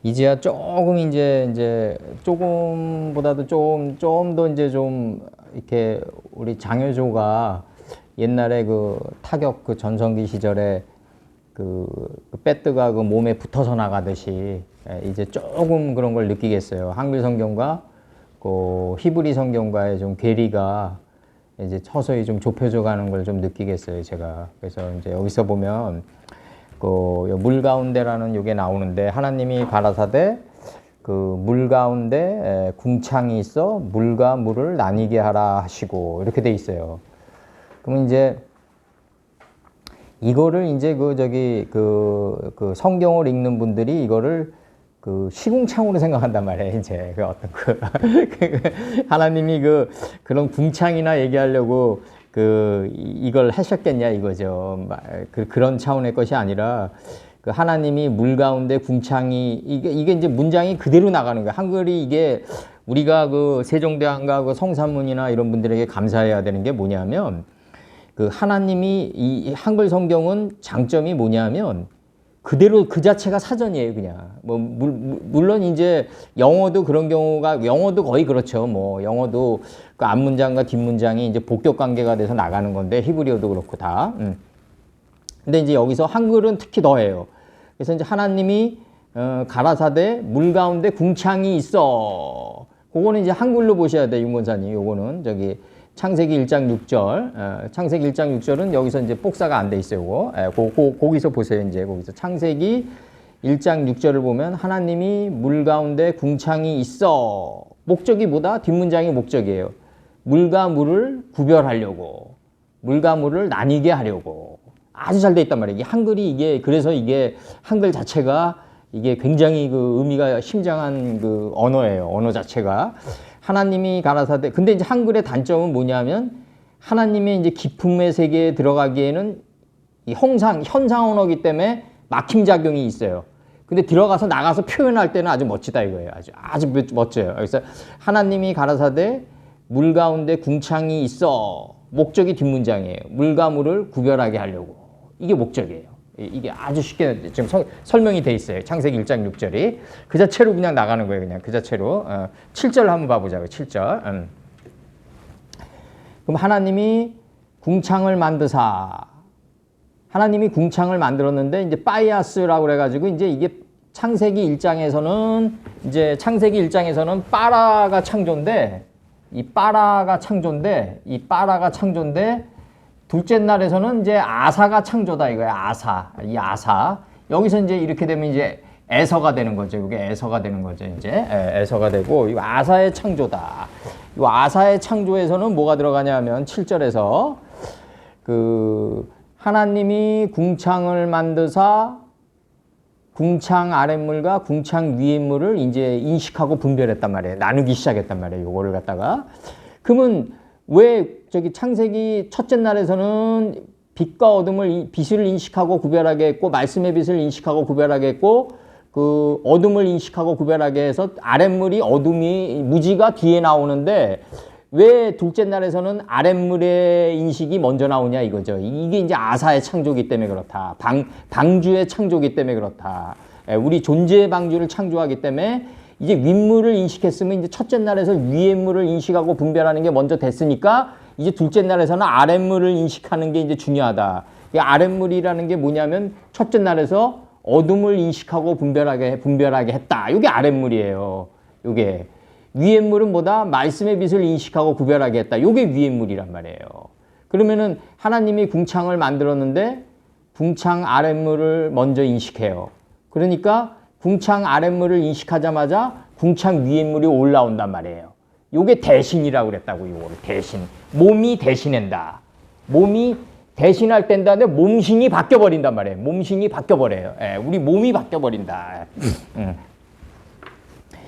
이제야 조금 이제 조금보다도 좀 더 이제 좀 이렇게 우리 장효조가 옛날에 그 타격 그 전성기 시절에 그 배트가 그 몸에 붙어서 나가듯이 이제 조금 그런 걸 느끼겠어요. 한글 성경과 그 히브리 성경과의 좀 괴리가 이제 서서히 좀 좁혀져 가는 걸 좀 느끼겠어요, 제가. 그래서 이제 여기서 보면 그 물 가운데라는 요게 나오는데, 하나님이 가라사대 그 물 가운데 궁창이 있어 물과 물을 나뉘게 하라 하시고, 이렇게 돼 있어요. 그러면 이제 이거를 이제 그 성경을 읽는 분들이 이거를 그 시궁창으로 생각한단 말이에요. 이제 그 어떤 하나님이 그런 궁창이나 얘기하려고 이걸 하셨겠냐 이거죠. 그런 차원의 것이 아니라 그 하나님이 물 가운데 궁창이 이게 이제 문장이 그대로 나가는 거예요. 한글이 이게 우리가 그 세종대왕과 그 성산문이나 이런 분들에게 감사해야 되는 게 뭐냐면, 그 하나님이 이 한글 성경은 장점이 뭐냐면 그대로 그 자체가 사전이에요, 그냥. 뭐 물론 이제 영어도 그런 경우가, 영어도 거의 그렇죠. 뭐 영어도 그 앞문장과 뒷문장이 이제 복격 관계가 돼서 나가는 건데, 히브리어도 그렇고 다. 근데 이제 여기서 한글은 특히 더해요. 그래서 이제 하나님이 가라사대 물 가운데 궁창이 있어. 그거는 이제 한글로 보셔야 돼, 윤권사님. 요거는 저기 창세기 1장 6절, 창세기 1장 6절은 여기서 이제 복사가 안 돼 있어요. 거기서 보세요. 이제 거기서 창세기 1장 6절을 보면 하나님이 물 가운데 궁창이 있어. 목적이 뭐다? 뒷문장이 목적이에요. 물과 물을 구별하려고, 물과 물을 나뉘게 하려고. 아주 잘 돼 있단 말이에요. 이게 한글이 이게, 그래서 이게 한글 자체가 이게 굉장히 그 의미가 심장한 그 언어예요. 언어 자체가. 하나님이 가라사대. 근데 이제 한글의 단점은 뭐냐면, 하나님의 이제 기품의 세계에 들어가기에는 이 현상 언어기 때문에 막힘 작용이 있어요. 근데 들어가서 나가서 표현할 때는 아주 멋지다 이거예요. 아주 멋져요. 그래서 하나님이 가라사대 물 가운데 궁창이 있어. 목적이 뒷문장이에요. 물과 물을 구별하게 하려고. 이게 목적이에요. 이게 아주 쉽게 지금 설명이 돼 있어요. 창세기 1장 6절이. 그 자체로 그냥 나가는 거예요. 그냥 그 자체로. 7절 한번 봐보자고요. 7절. 그럼 하나님이 궁창을 만드사. 하나님이 궁창을 만들었는데, 이제 빠이아스라고 그래가지고, 이제 이게 창세기 1장에서는, 이제 창세기 1장에서는 빠라가 창조인데, 이 빠라가 창조인데, 둘째 날에서는 이제 아사가 창조다 이거예요. 이 아사. 여기서 이제 이렇게 되면 이제 에서가 되는 거죠. 이게 에서가 되는 거죠. 이제 에서가 되고, 이 아사의 창조다. 이 아사의 창조에서는 뭐가 들어가냐면 7절에서 그 하나님이 궁창을 만드사 궁창 아랫물과 궁창 위에물을 이제 인식하고 분별했단 말이에요. 나누기 시작했단 말이에요. 요거를 갖다가. 그러면 왜 저기 창세기 첫째 날에서는 빛과 어둠을, 빛을 인식하고 구별하게 했고, 말씀의 빛을 인식하고 구별하게 했고, 그 어둠을 인식하고 구별하게 해서 아랫물이, 어둠이, 무지가 뒤에 나오는데, 왜 둘째 날에서는 아랫물의 인식이 먼저 나오냐 이거죠. 이게 이제 아사의 창조기 때문에 그렇다. 방주의 창조기 때문에 그렇다. 우리 존재의 방주를 창조하기 때문에 이제 윗물을 인식했으면 이제 첫째 날에서 위의 물을 인식하고 분별하는 게 먼저 됐으니까, 이제 둘째 날에서는 아랫물을 인식하는 게 이제 중요하다. 이 아랫물이라는 게 뭐냐면 첫째 날에서 어둠을 인식하고 분별하게 했다. 이게 아랫물이에요. 이게. 위의 물은 뭐다? 말씀의 빛을 인식하고 구별하게 했다. 이게 위의 물이란 말이에요. 그러면은 하나님이 궁창을 만들었는데 궁창 아랫물을 먼저 인식해요. 그러니까 궁창 아랫물을 인식하자마자 궁창 위의 물이 올라온단 말이에요. 요게 대신이라고 그랬다고. 요거를 대신. 몸이 대신한다. 몸이 대신할 때인데 몸신이 바뀌어버린단 말이에요. 몸신이 바뀌어버려요. 우리 몸이 바뀌어버린다.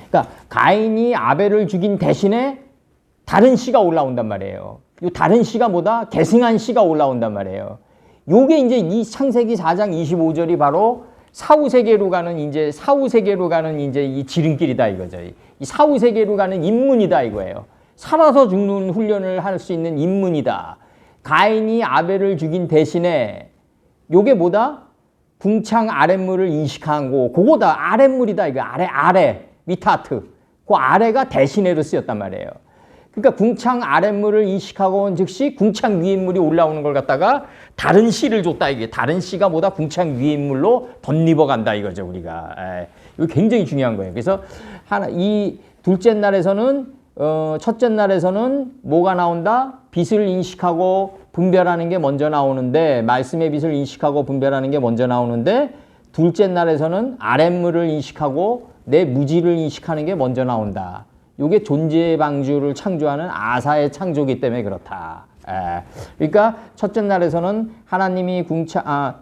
그러니까 가인이 아벨을 죽인 대신에 다른 씨가 올라온단 말이에요. 이 다른 씨가 뭐다? 계승한 씨가 올라온단 말이에요. 요게 이제 이 창세기 4장 25절이 바로 사후세계로 가는 이제 이 지름길이다 이거죠. 이 사후세계로 가는 입문이다 이거예요. 살아서 죽는 훈련을 할 수 있는 입문이다. 가인이 아벨을 죽인 대신에 요게 뭐다? 궁창 아랫물을 인식하고 그거다. 아랫물이다. 이거 아래 미타트. 그 아래가 대신해로 쓰였단 말이에요. 그러니까 궁창 아랫물을 인식하고 온 즉시 궁창 위에 물이 올라오는 걸 갖다가 다른 씨를 줬다. 이게 다른 씨가 뭐다? 궁창 위에 물로 덧입어 간다 이거죠, 우리가. 이거 굉장히 중요한 거예요. 그래서 이 둘째 날에서는 첫째 날에서는 뭐가 나온다? 빛을 인식하고 분별하는 게 먼저 나오는데, 말씀의 빛을 인식하고 분별하는 게 먼저 나오는데, 둘째 날에서는 아랫물을 인식하고 내 무지를 인식하는 게 먼저 나온다. 이게 존재의 방주를 창조하는 아사의 창조기 때문에 그렇다. 그러니까 첫째 날에서는 하나님이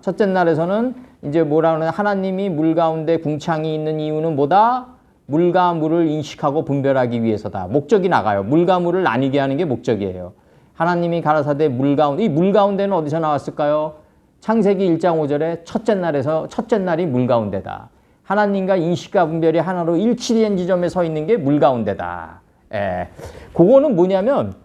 첫째 날에서는 이제 뭐라 그러냐, 하나님이 물 가운데 궁창이 있는 이유는 뭐다? 물과 물을 인식하고 분별하기 위해서다. 목적이 나가요. 물과 물을 나뉘게 하는 게 목적이에요. 하나님이 가라사대 물 가운데, 이 물 가운데는 어디서 나왔을까요? 창세기 1장 5절에 첫째 날이 물 가운데다. 하나님과 인식과 분별이 하나로 일치된 지점에 서 있는 게 물 가운데다. 그거는 뭐냐면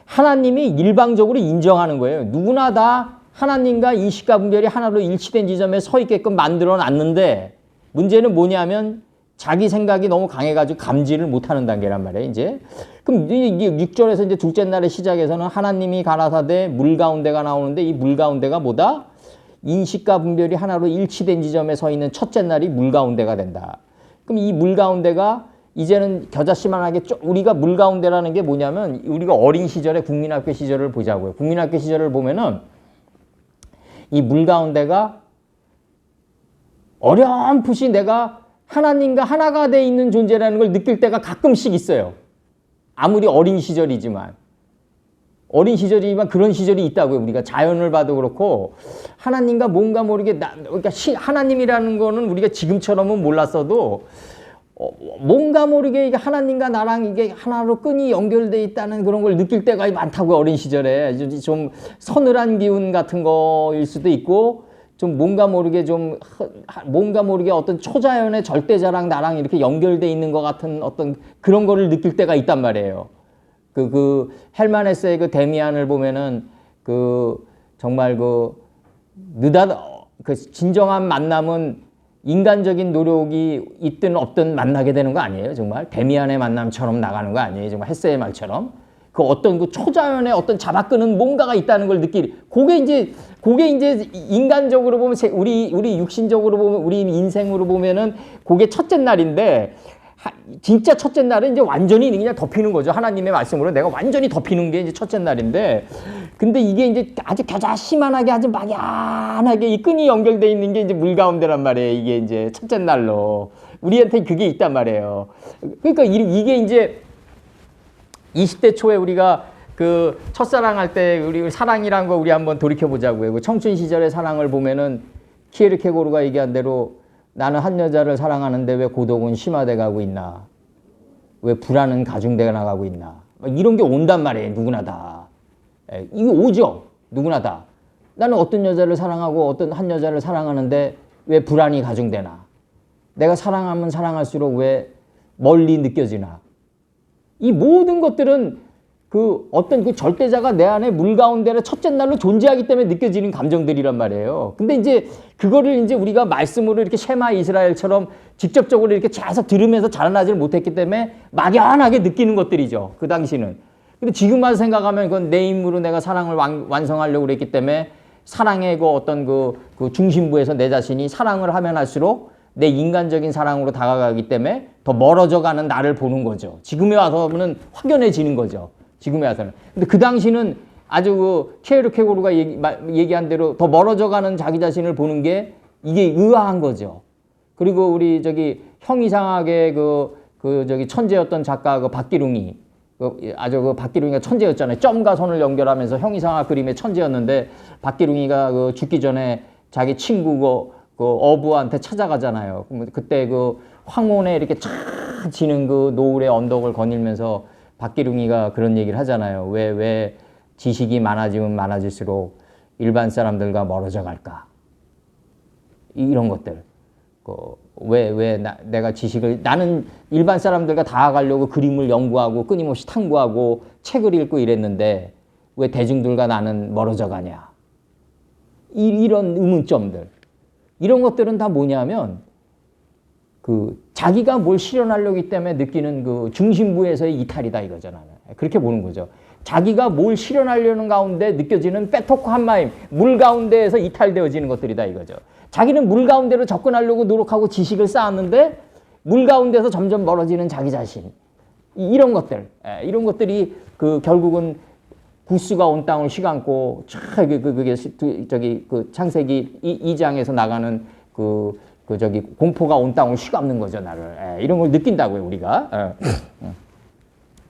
하나님이 일방적으로 인정하는 거예요. 누구나 다 하나님과 인식과 분별이 하나로 일치된 지점에 서 있게끔 만들어 놨는데, 문제는 뭐냐면 자기 생각이 너무 강해가지고 감지를 못하는 단계란 말이에요. 이제 그럼 이게 6절에서 이제 둘째 날의 시작에서는 하나님이 가라사대 물 가운데가 나오는데, 이 물 가운데가 뭐다? 인식과 분별이 하나로 일치된 지점에 서 있는 첫째 날이 물 가운데가 된다. 그럼 이 물 가운데가 이제는 겨자씨만하게 우리가 물 가운데라는 게 뭐냐면, 우리가 어린 시절에 국민학교 시절을 보자고요. 국민학교 시절을 보면은 이 물 가운데가 어렴풋이 내가 하나님과 하나가 돼 있는 존재라는 걸 느낄 때가 가끔씩 있어요. 아무리 어린 시절이지만 그런 시절이 있다고요. 우리가 자연을 봐도 그렇고 하나님과 뭔가 모르게 그러니까 하나님이라는 거는 우리가 지금처럼은 몰랐어도 뭔가 모르게 하나님과 나랑 이게 하나로 끈이 연결돼 있다는 그런 걸 느낄 때가 많다고요. 어린 시절에 좀 서늘한 기운 같은 거일 수도 있고, 좀 뭔가 모르게 어떤 초자연의 절대자랑 나랑 이렇게 연결돼 있는 것 같은 어떤 그런 거를 느낄 때가 있단 말이에요. 헬만 헤세의 그 데미안을 보면은 정말 진정한 만남은 인간적인 노력이 있든 없든 만나게 되는 거 아니에요? 정말 데미안의 만남처럼 나가는 거 아니에요? 정말 헤세의 말처럼 어떤 초자연의 어떤 잡아끄는 뭔가가 있다는 걸 그게 이제 인간적으로 보면 우리 육신적으로 보면 우리 인생으로 보면은 그게 첫째 날인데, 진짜 첫째 날은 이제 완전히 그냥 덮이는 거죠. 하나님의 말씀으로 내가 완전히 덮이는 게 이제 첫째 날인데, 근데 이게 이제 아주 겨자씨만하게 아주 막연하게 이 끈이 연결되어 있는 게 이제 물 가운데란 말이에요. 이게 이제 첫째 날로. 우리한테 그게 있단 말이에요. 그러니까 이게 이제 20대 초에 우리가 첫사랑할 때 우리 사랑이란 거 우리 한번 돌이켜보자고요. 청춘 시절의 사랑을 보면은 키에르케고르가 얘기한 대로 나는 한 여자를 사랑하는데 왜 고독은 심화돼 가고 있나? 왜 불안은 가중돼 나가고 있나? 이런 게 온단 말이에요. 누구나 다. 이거 오죠. 누구나 다. 나는 어떤 여자를 사랑하고 어떤 한 여자를 사랑하는데 왜 불안이 가중되나? 내가 사랑하면 사랑할수록 왜 멀리 느껴지나? 이 모든 것들은 어떤 절대자가 내 안에 물 가운데를 첫째 날로 존재하기 때문에 느껴지는 감정들이란 말이에요. 근데 이제 그거를 이제 우리가 말씀으로 이렇게 셰마 이스라엘처럼 직접적으로 이렇게 계속 들으면서 자라나지를 못했기 때문에 막연하게 느끼는 것들이죠. 그 당시는. 근데 지금 와서 생각하면 그건 내 힘으로 내가 사랑을 완성하려고 그랬기 때문에 사랑의 어떤 중심부에서 내 자신이 사랑을 하면 할수록 내 인간적인 사랑으로 다가가기 때문에 더 멀어져 가는 나를 보는 거죠. 지금에 와서는 확연해지는 거죠. 지금에 와서는. 근데 그 당시는 아주 키에르케고르가 얘기한 대로 더 멀어져 가는 자기 자신을 보는 게 이게 의아한 거죠. 그리고 우리 형이상하게 천재였던 작가 박기룽이 박기룽이가 천재였잖아요. 점과 선을 연결하면서 형이상학 그림의 천재였는데, 박기룽이가 죽기 전에 자기 친구 어부한테 찾아가잖아요. 그때 황혼에 이렇게 쫙 지는 노을의 언덕을 거닐면서 박기룽이가 그런 얘기를 하잖아요. 왜 지식이 많아지면 많아질수록 일반 사람들과 멀어져 갈까? 이런 것들. 내가 나는 일반 사람들과 다가가려고 그림을 연구하고 끊임없이 탐구하고 책을 읽고 이랬는데 왜 대중들과 나는 멀어져 가냐? 이런 의문점들. 이런 것들은 다 뭐냐면 그 자기가 뭘 실현하려고 하기 때문에 느끼는 그 중심부에서의 이탈이다 이거잖아요. 그렇게 보는 거죠. 자기가 뭘 실현하려는 가운데 느껴지는 빼토크 한마임, 물 가운데에서 이탈되어지는 것들이다 이거죠. 자기는 물 가운데로 접근하려고 노력하고 지식을 쌓았는데 물 가운데서 점점 멀어지는 자기 자신. 이런 것들, 이런 것들이 그 결국은 구스가 온 땅을 휘감고 그게 저기 그 창세기 2장에서 나가는 저기 공포가 온 땅을 휘감는 거죠 나를. 이런 걸 느낀다고요 우리가.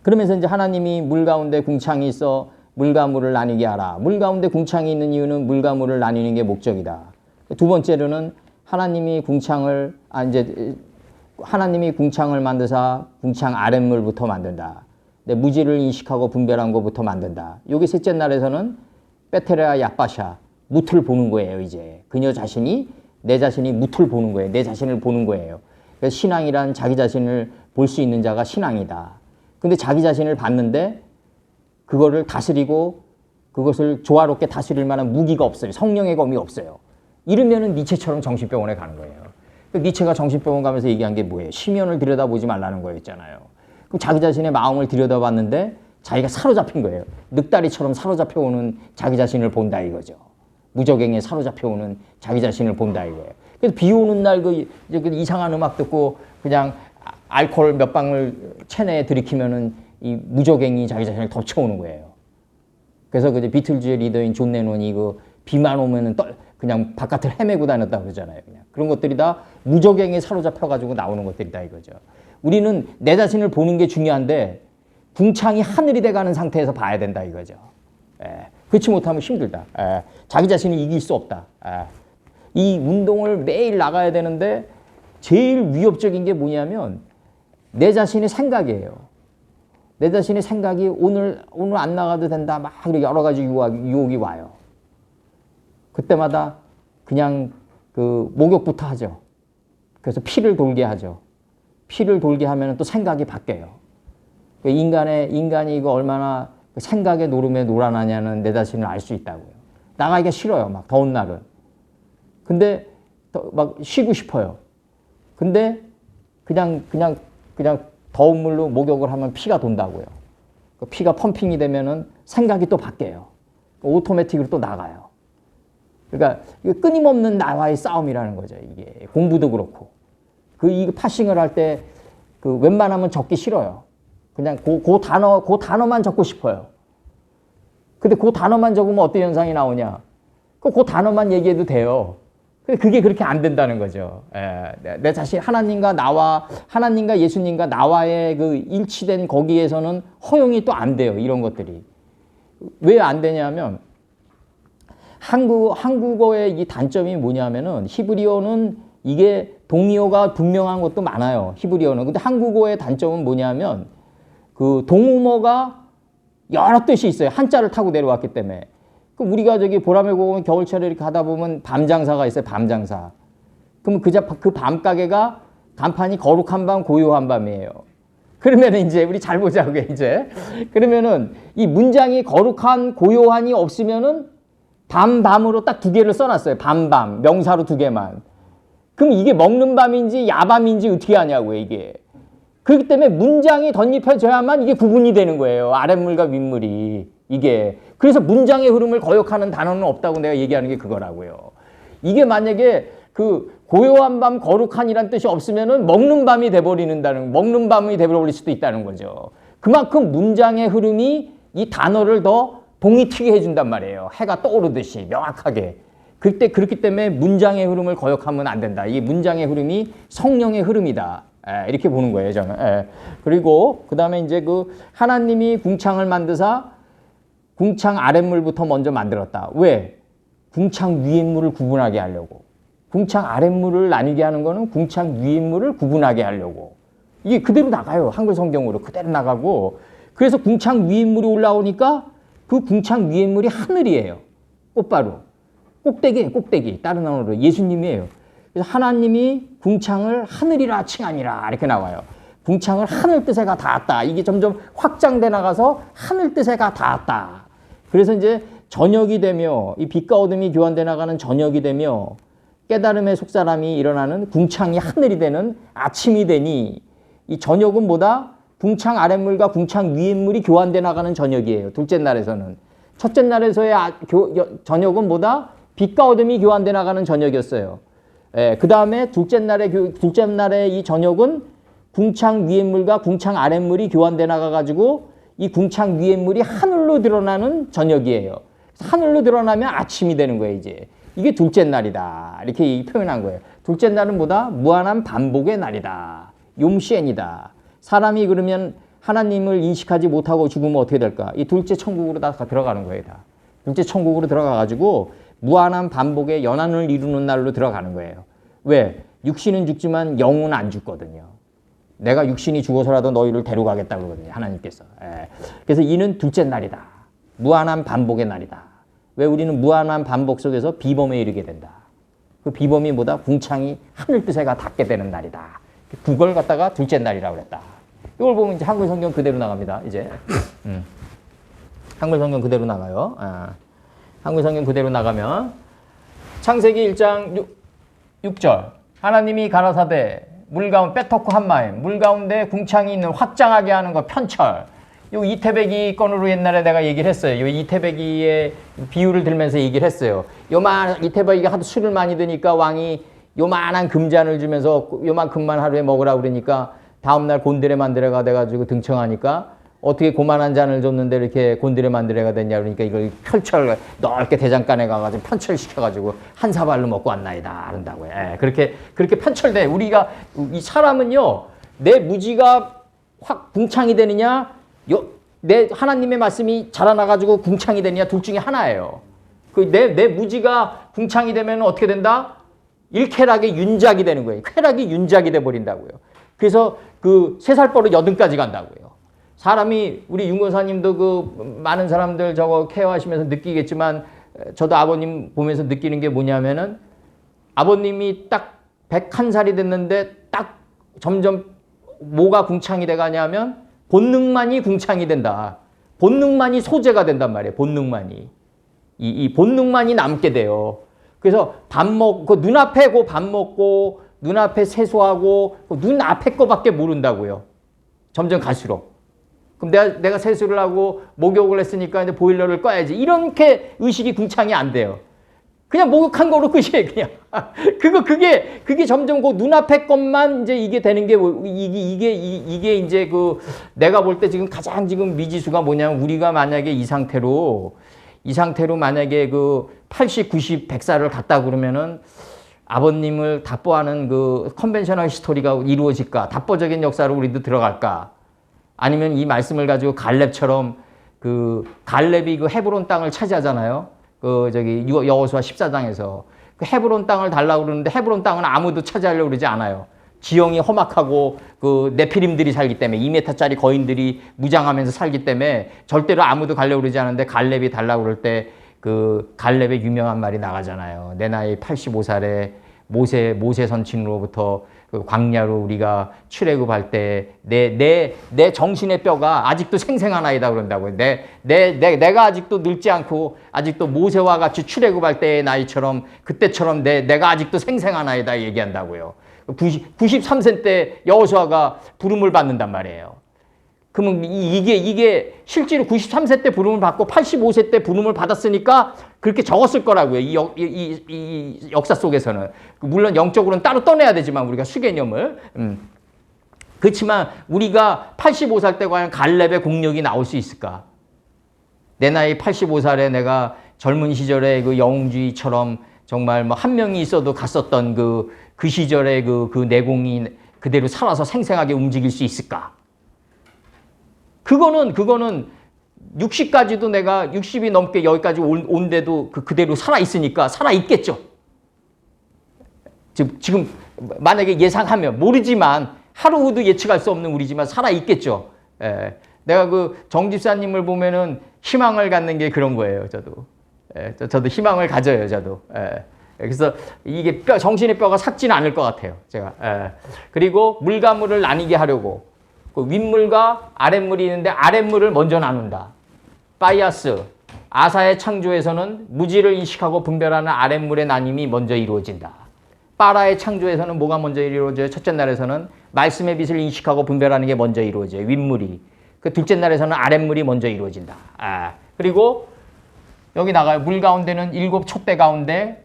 그러면서 이제 하나님이 물 가운데 궁창이 있어 물과 물을 나뉘게 하라. 물 가운데 궁창이 있는 이유는 물과 물을 나뉘는 게 목적이다. 두 번째로는 하나님이 궁창을 만드사 궁창 아랫물부터 만든다. 무지를 인식하고 분별한 것부터 만든다. 여기 셋째 날에서는 베테레아 야빠샤, 무틀 보는 거예요 이제. 그녀 자신이 내 자신이 무틀 보는 거예요. 내 자신을 보는 거예요. 그래서 신앙이란 자기 자신을 볼 수 있는 자가 신앙이다. 근데 자기 자신을 봤는데 그거를 다스리고 그것을 조화롭게 다스릴 만한 무기가 없어요. 성령의 검이 없어요. 이러면은 니체처럼 정신병원에 가는 거예요. 니체가 정신병원 가면서 얘기한 게 뭐예요? 심연을 들여다보지 말라는 거였잖아요. 그럼 자기 자신의 마음을 들여다봤는데 자기가 사로잡힌 거예요. 늑다리처럼 사로잡혀오는 자기 자신을 본다 이거죠. 무적행에 사로잡혀오는 자기 자신을 본다 이거예요. 그래서 비 오는 날 그 이상한 음악 듣고 그냥 알코올 몇 방울 체내에 들이키면은 이 무적행이 자기 자신을 덮쳐오는 거예요. 그래서 그 비틀즈의 리더인 존 레논이 그 비만 오면은 그냥 바깥을 헤매고 다녔다고 그러잖아요. 그냥 그런 것들이 다 무적행에 사로잡혀가지고 나오는 것들이다 이거죠. 우리는 내 자신을 보는 게 중요한데 궁창이 하늘이 돼가는 상태에서 봐야 된다 이거죠. 그렇지 못하면 힘들다. 자기 자신을 이길 수 없다. 이 운동을 매일 나가야 되는데 제일 위협적인 게 뭐냐면 내 자신의 생각이에요. 내 자신의 생각이 오늘 안 나가도 된다. 막 여러 가지 유혹이 와요. 그때마다 그냥 그 목욕부터 하죠. 그래서 피를 돌게 하죠. 피를 돌게 하면 또 생각이 바뀌어요. 인간이 이거 얼마나 생각의 노름에 놀아나냐는 내 자신을 알 수 있다고요. 나가기가 싫어요. 막 더운 날은. 근데 막 쉬고 싶어요. 근데 그냥 더운 물로 목욕을 하면 피가 돈다고요. 피가 펌핑이 되면은 생각이 또 바뀌어요. 오토매틱으로 또 나가요. 그러니까 끊임없는 나와의 싸움이라는 거죠. 이게 공부도 그렇고. 이 파싱을 할 때 웬만하면 적기 싫어요. 그냥 그 단어만 적고 싶어요. 근데 그 단어만 적으면 어떤 현상이 나오냐? 그 단어만 얘기해도 돼요. 근데 그게 그렇게 안 된다는 거죠. 내 자신 하나님과 예수님과 나와의 그 일치된 거기에서는 허용이 또 안 돼요. 이런 것들이. 왜 안 되냐면 한국어의 이 단점이 뭐냐면은 히브리어는 이게 동의어가 분명한 것도 많아요. 히브리어는. 근데 한국어의 단점은 뭐냐면 그 동음어가 여러 뜻이 있어요. 한자를 타고 내려왔기 때문에. 우리가 저기 보라매 고원 겨울철에 이렇게 가다 보면 밤장사가 있어요. 밤장사. 그러면 그 밤가게가 간판이 거룩한 밤, 고요한 밤이에요. 그러면은 이제 우리 잘 보자고요, 이제. 그러면은 이 문장이 거룩한, 고요한이 없으면은 밤으로 딱 두 개를 써놨어요. 밤, 명사로 두 개만. 그럼 이게 먹는 밤인지 야밤인지 어떻게 하냐고요, 이게. 그렇기 때문에 문장이 덧입혀져야만 이게 구분이 되는 거예요. 아랫물과 윗물이. 이게. 그래서 문장의 흐름을 거역하는 단어는 없다고 내가 얘기하는 게 그거라고요. 이게 만약에 그 고요한 밤, 거룩한이란 뜻이 없으면은 먹는 밤이 돼버릴 수도 있다는 거죠. 그만큼 문장의 흐름이 이 단어를 더 동이 트게 해준단 말이에요. 해가 떠오르듯이 명확하게. 그렇기 때문에 문장의 흐름을 거역하면 안 된다. 이 문장의 흐름이 성령의 흐름이다. 이렇게 보는 거예요, 저는. 그리고 그 다음에 이제 하나님이 궁창을 만드사 궁창 아랫물부터 먼저 만들었다. 왜? 궁창 위의 물을 구분하게 하려고. 궁창 아랫물을 나뉘게 하는 거는 궁창 위의 물을 구분하게 하려고. 이게 그대로 나가요. 한글 성경으로 그대로 나가고. 그래서 궁창 위의 물이 올라오니까 그 궁창 위의 물이 하늘이에요. 꽃바로. 꼭대기. 다른 언어로 예수님이에요. 그래서 하나님이 궁창을 하늘이라 칭하니라 이렇게 나와요. 궁창을 하늘 뜻에가 닿았다. 이게 점점 확장돼 나가서 하늘 뜻에가 닿았다. 그래서 이제 저녁이 되며 이 빛과 어둠이 교환돼 나가는 저녁이 되며 깨달음의 속사람이 일어나는 궁창이 하늘이 되는 아침이 되니 이 저녁은 뭐다? 궁창 아랫물과 궁창 위에물이 교환돼 나가는 저녁이에요. 둘째 날에서는. 첫째 날에서의 저녁은 뭐다? 빛과 어둠이 교환돼 나가는 저녁이었어요. 예, 그 다음에 둘째 날의 이 저녁은 궁창 위의 물과 궁창 아랫물이 교환돼 나가가지고 이 궁창 위의 물이 하늘로 드러나는 저녁이에요. 하늘로 드러나면 아침이 되는 거예요, 이제. 이게 둘째 날이다. 이렇게 표현한 거예요. 둘째 날은 뭐다? 무한한 반복의 날이다. 용시엔이다. 사람이 그러면 하나님을 인식하지 못하고 죽으면 어떻게 될까? 이 둘째 천국으로 다 들어가는 거예요, 다. 둘째 천국으로 들어가가지고 무한한 반복의 연한을 이루는 날로 들어가는 거예요. 왜? 육신은 죽지만 영은 안 죽거든요. 내가 육신이 죽어서라도 너희를 데려가겠다 그러거든요, 하나님께서. 예. 그래서 이는 둘째 날이다. 무한한 반복의 날이다. 왜 우리는 무한한 반복 속에서 비범에 이르게 된다. 그 비범이 뭐다? 궁창이 하늘 뜻에가 닿게 되는 날이다. 그걸 갖다가 둘째 날이라고 그랬다. 이걸 보면 이제 한글 성경 그대로 나갑니다. 이제 한글 성경 그대로 나가요. 한글 성경 그대로 나가면 창세기 1장 6절 하나님이 가라사대 물 가운데 빼토코 한마임 물 가운데 궁창이 있는 확장하게 하는 거 편철. 요 이태배기 건으로 옛날에 내가 얘기를 했어요. 요 이태배기의 비유를 들면서 얘기를 했어요. 이태배기가 하도 술을 많이 드니까 왕이 요만한 금잔을 주면서 요만큼만 하루에 먹으라고 그러니까 다음날 곤드레 만드레가 돼가지고 등청하니까 어떻게 고만한 잔을 줬는데 이렇게 곤드레 만드레가 됐냐 그러니까 이걸 편철 넓게 대장간에 가가지고 편철시켜가지고 한 사발로 먹고 왔나이다 그런다고요. 예, 그렇게 편철돼. 우리가 이 사람은요 내 무지가 확 궁창이 되느냐 내 하나님의 말씀이 자라나가지고 궁창이 되느냐 둘 중에 하나예요. 그 내 무지가 궁창이 되면 어떻게 된다? 일쾌락의 윤작이 되는 거예요. 쾌락이 윤작이 돼 버린다고요. 그래서 그 3살 버릇 80까지 간다고요. 사람이 우리 윤건사님도 그 많은 사람들 저거 케어하시면서 느끼겠지만 저도 아버님 보면서 느끼는 게 뭐냐면은 아버님이 딱 101살이 됐는데 딱 점점 뭐가 궁창이 돼가냐면 본능만이 궁창이 된다. 본능만이 소재가 된단 말이에요. 본능만이. 이 본능만이 남게 돼요. 그래서 밥 먹고 눈앞에 그 밥 먹고 눈앞에 세수하고 눈앞에 거밖에 모른다고요. 점점 갈수록. 그럼 내가 세수를 하고 목욕을 했으니까 이제 보일러를 꺼야지. 이렇게 의식이 궁창이 안 돼요. 그냥 목욕한 거로 끝이에요, 그냥. 그게 점점 그 눈앞에 것만 이제 이게 되는 게, 이게 이제 그, 내가 볼 때 지금 가장 지금 미지수가 뭐냐면, 우리가 만약에 이 상태로 만약에 그 80, 90, 100살을 갔다 그러면은 아버님을 답보하는 그 컨벤셔널 스토리가 이루어질까? 답보적인 역사로 우리도 들어갈까? 아니면 이 말씀을 가지고 갈렙처럼 그 갈렙이 그 헤브론 땅을 차지하잖아요. 그 저기 여호수아 14장에서 그 헤브론 땅을 달라고 그러는데 헤브론 땅은 아무도 차지하려고 그러지 않아요. 지형이 험악하고 그 네피림들이 살기 때문에 2m짜리 거인들이 무장하면서 살기 때문에 절대로 아무도 가려고 그러지 않는데 갈렙이 달라고 그럴 때 그 갈렙의 유명한 말이 나가잖아요. 내 나이 85살에 모세 선친으로부터 그 광야로 우리가 출애굽할 때 내 정신의 뼈가 아직도 생생하나이다 그런다고요. 내가 아직도 늙지 않고 아직도 모세와 같이 출애굽할 때의 나이처럼 그때처럼 내가 아직도 생생하나이다 얘기한다고요. 93세 때 여호수아가 부름을 받는단 말이에요. 그러면 이게 실제로 93세 때 부름을 받고 85세 때 부름을 받았으니까 그렇게 적었을 거라고요. 이 역사 속에서는. 물론 영적으로는 따로 떠내야 되지만 우리가 수개념을. 그렇지만 우리가 85살 때 과연 갈렙의 공력이 나올 수 있을까? 내 나이 85살에 내가 젊은 시절에 그 영웅주의처럼 정말 뭐 한 명이 있어도 갔었던 그 시절의 그 내공이 그대로 살아서 생생하게 움직일 수 있을까? 그거는 60까지도 내가 60이 넘게 여기까지 온데도 그대로 살아있으니까 살아있겠죠. 지금 만약에 예상하면 모르지만 하루도 예측할 수 없는 우리지만 살아있겠죠. 예. 내가 그 정 집사님을 보면은 희망을 갖는 게 그런 거예요. 저도 희망을 가져요. 저도. 예. 그래서 이게 정신의 뼈가 삭지는 않을 것 같아요. 제가. 예. 그리고 물과 물을 나뉘게 하려고 그 윗물과 아랫물이 있는데 아랫물을 먼저 나눈다. 바이아스, 아사의 창조에서는 무지를 인식하고 분별하는 아랫물의 나님이 먼저 이루어진다. 빠라의 창조에서는 뭐가 먼저 이루어져요? 첫째 날에서는 말씀의 빛을 인식하고 분별하는 게 먼저 이루어져요. 윗물이. 그 둘째 날에서는 아랫물이 먼저 이루어진다. 그리고 여기 나가요. 물 가운데는 7 촛대 가운데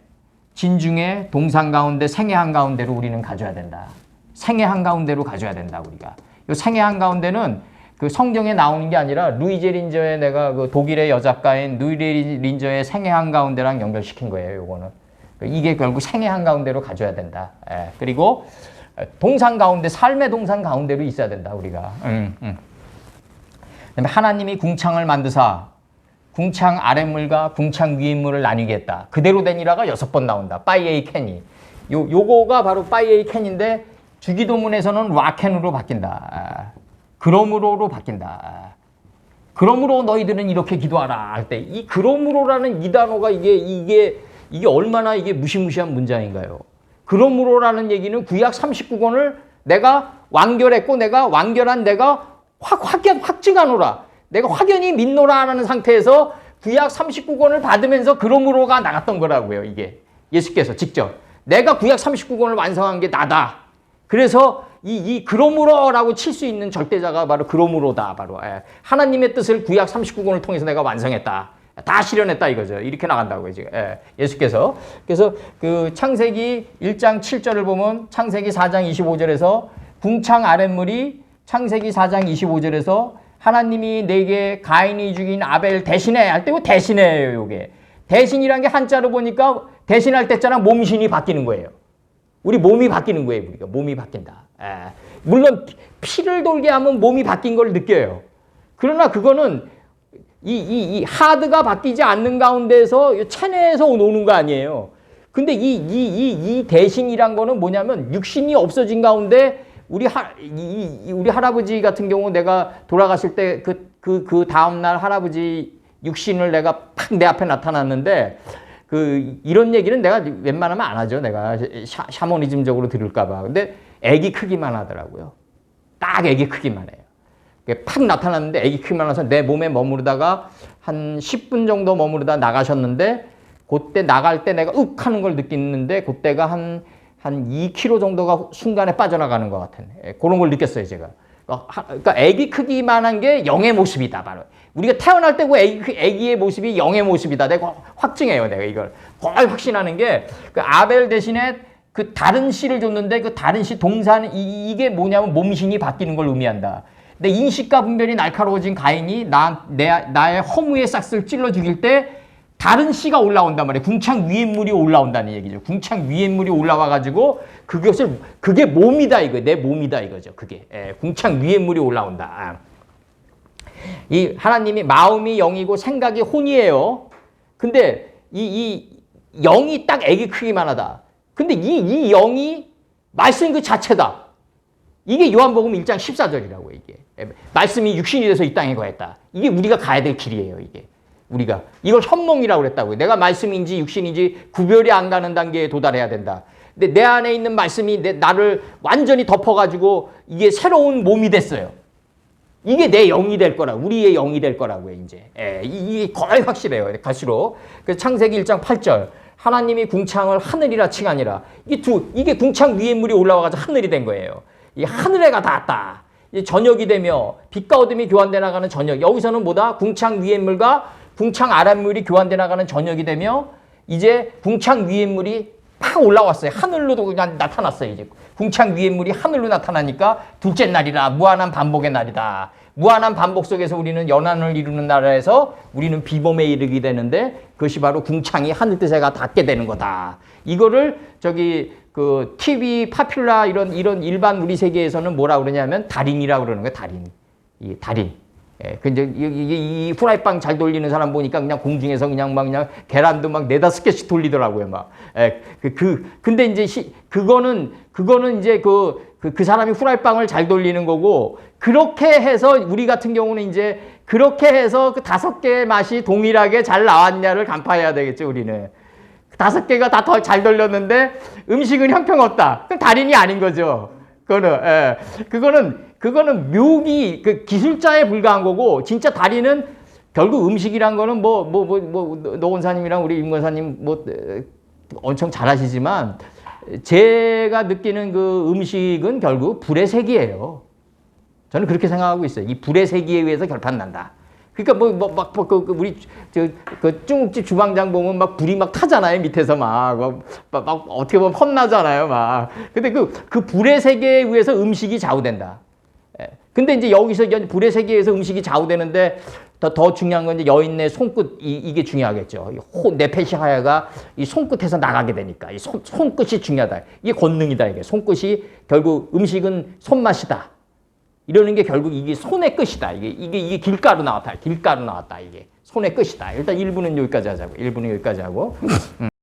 진중에 동상 가운데 생애 한가운데로 우리는 가져야 된다. 생애 한가운데로 가져야 된다. 우리가. 이 생애 한가운데는 그 성경에 나오는 게 아니라 루이제 린저의 내가 그 독일의 여작가인 루이제 린저의 생애 한가운데랑 연결시킨 거예요. 요거는. 이게 결국 생애 한가운데로 가져야 된다. 그리고 동상 가운데 삶의 동상 가운데로 있어야 된다. 우리가. 그다음에 하나님이 궁창을 만드사 궁창 아랫물과 궁창 위에물을 나뉘겠다. 그대로 되니라가 6번 나온다. 빠이에이 캔이. 요거가 바로 빠이에이 캔인데 주기도문에서는 와켄으로 바뀐다. 그러므로로 바뀐다. 그러므로 너희들은 이렇게 기도하라 할 때 이 그러므로라는 이 단어가 이게 얼마나 이게 무시무시한 문장인가요? 그러므로라는 얘기는 구약 39권을 내가 완결했고 내가 완결한 내가 확증하노라. 내가 확연히 믿노라 하는 상태에서 구약 39권을 받으면서 그러므로가 나갔던 거라고요. 이게 예수께서 직접 내가 구약 39권을 완성한 게 나다. 그래서 이 그러므로라고 칠 수 있는 절대자가 바로 그러므로다. 바로 하나님의 뜻을 구약 39권을 통해서 내가 완성했다. 다 실현했다 이거죠. 이렇게 나간다고요. 지금 예수께서. 그래서 그 창세기 1장 7절을 보면 창세기 4장 25절에서 궁창 아랫물이 창세기 4장 25절에서 하나님이 내게 가인이 죽인 아벨 대신해 할 때 대신해요. 요게 대신이란 게 한자로 보니까 대신할 때잖아 몸신이 바뀌는 거예요. 우리 몸이 바뀌는 거예요. 우리가 몸이 바뀐다. 물론 피를 돌게 하면 몸이 바뀐 걸 느껴요. 그러나 그거는 이 하드가 바뀌지 않는 가운데서 체내에서 오는 거 아니에요. 근데 이 대신이란 거는 뭐냐면 육신이 없어진 가운데 우리 할아버지 같은 경우 내가 돌아갔을 때 그 다음날 할아버지 육신을 내가 팍 내 앞에 나타났는데 이런 얘기는 내가 웬만하면 안 하죠. 내가 샤머니즘적으로 들을까봐. 근데 애기 크기만 하더라고요. 딱 애기 크기만 해요. 팍 나타났는데 애기 크기만 해서 내 몸에 머무르다가 한 10분 정도 머무르다 나가셨는데 그때 나갈 때 내가 욱 하는 걸 느꼈는데 그때가 한 2kg 정도가 순간에 빠져나가는 것 같은 그런 걸 느꼈어요. 제가. 그러니까 애기 크기만 한 게 영의 모습이다. 바로. 우리가 태어날 때고 애기의 모습이 영의 모습이다. 내가 확증해요. 내가 이걸 거의 확신하는 게 그 아벨 대신에 그 다른 씨를 줬는데 그 다른 씨 동산 이게 뭐냐면 몸신이 바뀌는 걸 의미한다. 근데 인식과 분별이 날카로워진 가인이 나의 허무의 싹스를 찔러 죽일 때 다른 씨가 올라온단 말이에요. 궁창 위에 물이 올라온다는 얘기죠. 궁창 위에 물이 올라와가지고 그게 몸이다 이거예요. 내 몸이다 이거죠. 그게 궁창 위에 물이 올라온다. 이 하나님이 마음이 영이고 생각이 혼이에요. 근데 이 영이 딱 애기 크기만 하다. 근데 이 영이 말씀 그 자체다. 이게 요한복음 1장 14절이라고 이게. 말씀이 육신이 돼서 이 땅에 거했다. 이게 우리가 가야 될 길이에요. 이게. 우리가 이걸 현몽이라고 그랬다고요. 내가 말씀인지 육신인지 구별이 안 가는 단계에 도달해야 된다. 근데 내 안에 있는 말씀이 나를 완전히 덮어가지고 이게 새로운 몸이 됐어요. 이게 내 영이 될 거라, 우리의 영이 될 거라고요, 이제. 이게 거의 확실해요, 갈수록. 그래서 창세기 1장 8절. 하나님이 궁창을 하늘이라 칭하니라. 이게 궁창 위에 물이 올라와가지고 하늘이 된 거예요. 이 하늘에가 닿았다. 저녁이 되며 빛과 어둠이 교환돼 나가는 저녁. 여기서는 뭐다? 궁창 위에 물과 궁창 아랫물이 교환돼 나가는 저녁이 되며 이제 궁창 위에 물이 팍 올라왔어요. 하늘로도 그냥 나타났어요. 이제 궁창 위에 물이 하늘로 나타나니까 둘째 날이라 무한한 반복의 날이다. 무한한 반복 속에서 우리는 연한을 이루는 나라에서 우리는 비범에 이르게 되는데 그것이 바로 궁창이 하늘 뜻에가 닿게 되는 거다. 이거를 그 TV 파퓰라 이런 일반 우리 세계에서는 뭐라 그러냐면 달인이라고 그러는 거예요. 달인. 이 달인. 근데 이 후라이빵 잘 돌리는 사람 보니까 그냥 공중에서 그냥 계란도 막 4-5개씩 돌리더라고요, 막. 근데 이제 그거는 이제 그 사람이 후라이빵을 잘 돌리는 거고, 그렇게 해서 우리 같은 경우는 이제 그렇게 해서 그 5개의 맛이 동일하게 잘 나왔냐를 간파해야 되겠죠, 우리는. 5개가 다 더 잘 돌렸는데 음식은 형편없다. 그럼 달인이 아닌 거죠. 그거는 묘기, 기술자에 불과한 거고, 진짜 달인은 결국 음식이란 거는 노 원사님이랑 우리 임 권사님 엄청 잘하시지만, 제가 느끼는 그 음식은 결국 불의 세기예요. 저는 그렇게 생각하고 있어요. 이 불의 세기에 의해서 결판난다. 그러니까 우리 그 중국집 주방장 보면 막 불이 막 타잖아요. 밑에서 막 어떻게 보면 헛나잖아요. 막. 근데 그 불의 세계에 의해서 음식이 좌우된다. 예. 근데 이제 여기서 불의 세계에 의해서 음식이 좌우되는데 더 중요한 건 이제 여인의 손끝 이게 중요하겠죠. 뇌폐시 하야가 이 손끝에서 나가게 되니까 이 손끝이 중요하다. 이게 권능이다. 이게 손끝이 결국 음식은 손맛이다. 이러는 게 결국 이게 손의 끝이다. 이게 길가로 나왔다. 길가로 나왔다. 이게 손의 끝이다. 일단 1부는 여기까지 하자고. 1부는 여기까지 하고.